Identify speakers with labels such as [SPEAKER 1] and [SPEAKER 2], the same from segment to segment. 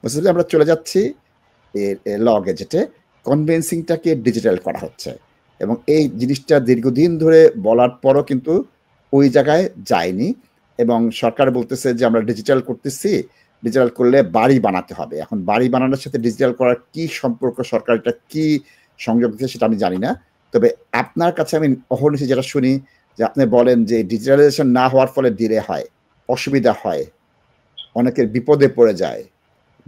[SPEAKER 1] বুঝতে আমরা চলে যাচ্ছি ল গেজেটে কনভেন্সিংটাকে ডিজিটাল করা হচ্ছে এবং এই জিনিসটা দীর্ঘদিন ধরে বলার পরও কিন্তু ওই জায়গায় যায়নি এবং সরকার বলতেছে যে আমরা ডিজিটাল করতেছি, ডিজিটাল করলে বাড়ি বানাতে হবে। এখন বাড়ি বানানোর সাথে ডিজিটাল করার কি সম্পর্ক, সরকার এটা কি সংযোগ দিচ্ছে সেটা আমি জানি না। তবে আপনার কাছে আমি অহর্নিশি যেটা শুনি যে আপনি বলেন যে ডিজিটালাইজেশন না হওয়ার ফলে ডিলে হয়, অসুবিধা হয়, অনেকের বিপদে পড়ে যায়,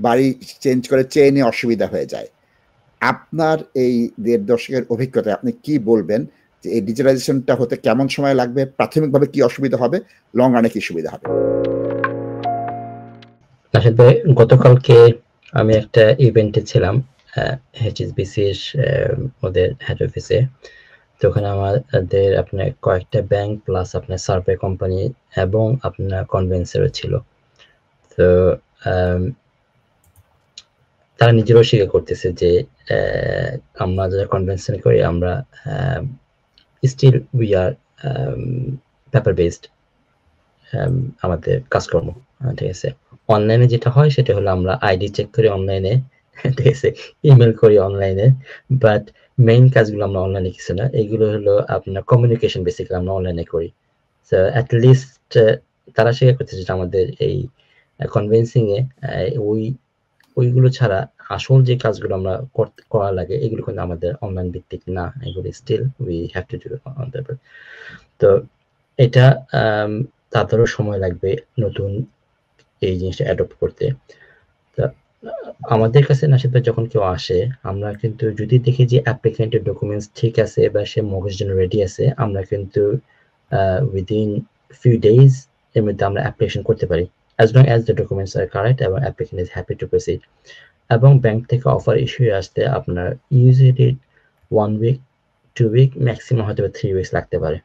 [SPEAKER 1] বাড়ি চেঞ্জ করে চেইনে অসুবিধা হয়ে যায়। আপনার এই ১.৫ দশকের অভিজ্ঞতায় আপনি কি বলবেন যে এই ডিজিটালাইজেশনটা হতে কেমন সময় লাগবে, প্রাথমিকভাবে কি অসুবিধা হবে, লং রানে কি সুবিধা হবে?
[SPEAKER 2] আসলে গতকালকে আমি একটা ইভেন্টে ছিলাম HSBC ওদের হেড অফিসে। তো ওখানে আমাদের আপনার কয়েকটা ব্যাংক প্লাস আপনার সার্ভে কোম্পানি এবং আপনার কনভেন্সারও ছিল। তো তারা নিজেরাও স্বীকার করতেছে যে আমরা যারা কনভেনশন করি আমরা still we are paper based আমাদের কাজকর্ম, ঠিক আছে। অনলাইনে যেটা হয় সেটা হলো আমরা আইডি চেক করি অনলাইনে, ঠিক আছে, ইমেল করি অনলাইনে, বাট মেইন কাজগুলো আমরা অনলাইনে কিছু না, এগুলো হলো আপনার কমিউনিকেশন বেসিক্যালি আমরা অনলাইনে করি। সো অ্যাট লিস্ট তারা স্বীকার করতেছে যে আমাদের এই কনভেন্সিং এ ওইগুলো ছাড়া আসল যে কাজগুলো আমরা করা লাগে এগুলো কিন্তু আমাদের অনলাইন ভিত্তিক না, এগুলো still we have to do on the. তো এটা তাদেরও সময় লাগবে নতুন এই জিনিসটা অ্যাডপ্ট করতে। তো আমাদের কাছে নাশিদ ভাই যখন কেউ আসে আমরা কিন্তু যদি দেখি যে অ্যাপ্লিকেন্টের ডকুমেন্টস ঠিক আছে বা সে মর্গেজের জন্য রেডি আছে, আমরা কিন্তু উইদিন ফিউ ডেজ এর মধ্যে আমরা অ্যাপ্লিকেশন করতে পারি as long as the documents are correct এবং applicant is happy to proceed। এবং ব্যাংক থেকে অফার ইস্যু আসতে আপনার ইউজুয়ালি 1 week 2 week ম্যাক্সিমাম হয়তো 3 weeks লাগতে পারে।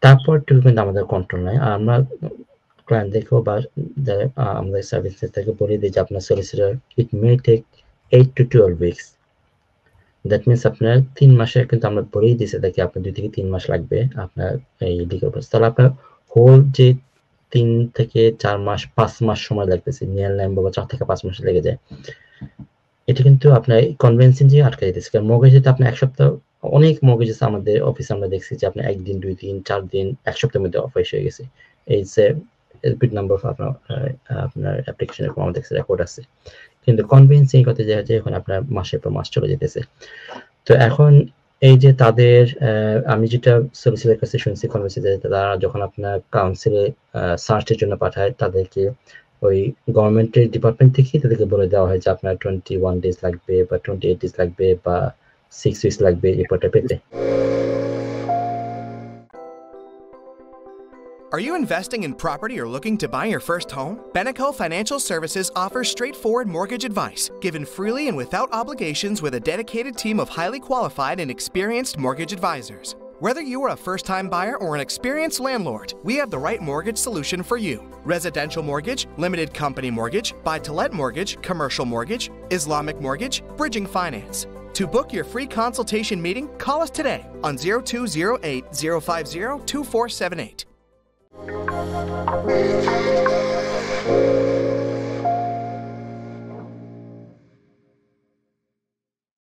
[SPEAKER 2] তারপর কিন্তু আমাদের কন্ট্রোল নাই। আর আমরা ক্লায়েন্টদেরকেও বা আমাদের সার্ভিস থেকে বলে দিই যে আপনার solicitor it may take 8 to 12 weeks। That means আপনার 3 মাসের কিন্তু আমরা বলেই দিয়েছি দেখি আপনার 2 থেকে 3 মাস লাগবে আপনার এই লিগাল প্রসেস। তাহলে আপনার হোল যে 3 থেকে 4 মাস 5 মাস সময় লাগতেছে, নিয়ার লাইন বা 4 থেকে 5 মাস লেগে যায়। এটা কিন্তু আপনার কনভেন্সিং যে আটকে দিতেছে। কারণ মর্গেজে তো আপনার 1 সপ্তাহ, অনেক মর্গেজেস আমাদের অফিসে আমরা দেখছি যে আপনার 1 দিন 2 দিন 4 দিন 1 সপ্তাহের মধ্যে অফার হয়ে গেছে। এই যে বিগ নাম্বার অফ আপনার অ্যাপ্লিকেশন এরকম আমাদের রেকর্ড আছে। কিন্তু কনভেন্সিং করতে যায় যে এখন আপনার মাসের পর মাস চলে যেতেছে। তো এখন এই যে তাদের আমি যেটা সলিসিটরের কাছে শুনছি কনভেন্সিং তারা যখন আপনার কাউন্সিলে সার্চের জন্য পাঠায় তাদেরকে ওই গভর্নমেন্টের ডিপার্টমেন্ট থেকে তাদেরকে বলে দেওয়া হয় যে আপনার 21 ডেজ লাগবে বা 28 ডেজ লাগবে বা 6 উইকস লাগবে রিপোর্টটা পেতে।
[SPEAKER 3] Are you investing in property or looking to buy your first home? Beneco Financial Services offers straightforward mortgage advice, given freely and without obligations with a dedicated team of highly qualified and experienced mortgage advisors. Whether you are a first-time buyer or an experienced landlord, we have the right mortgage solution for you. Residential mortgage, limited company mortgage, buy-to-let mortgage, commercial mortgage, Islamic mortgage, bridging finance. To book your free consultation meeting, call us today on 0208 050 2478.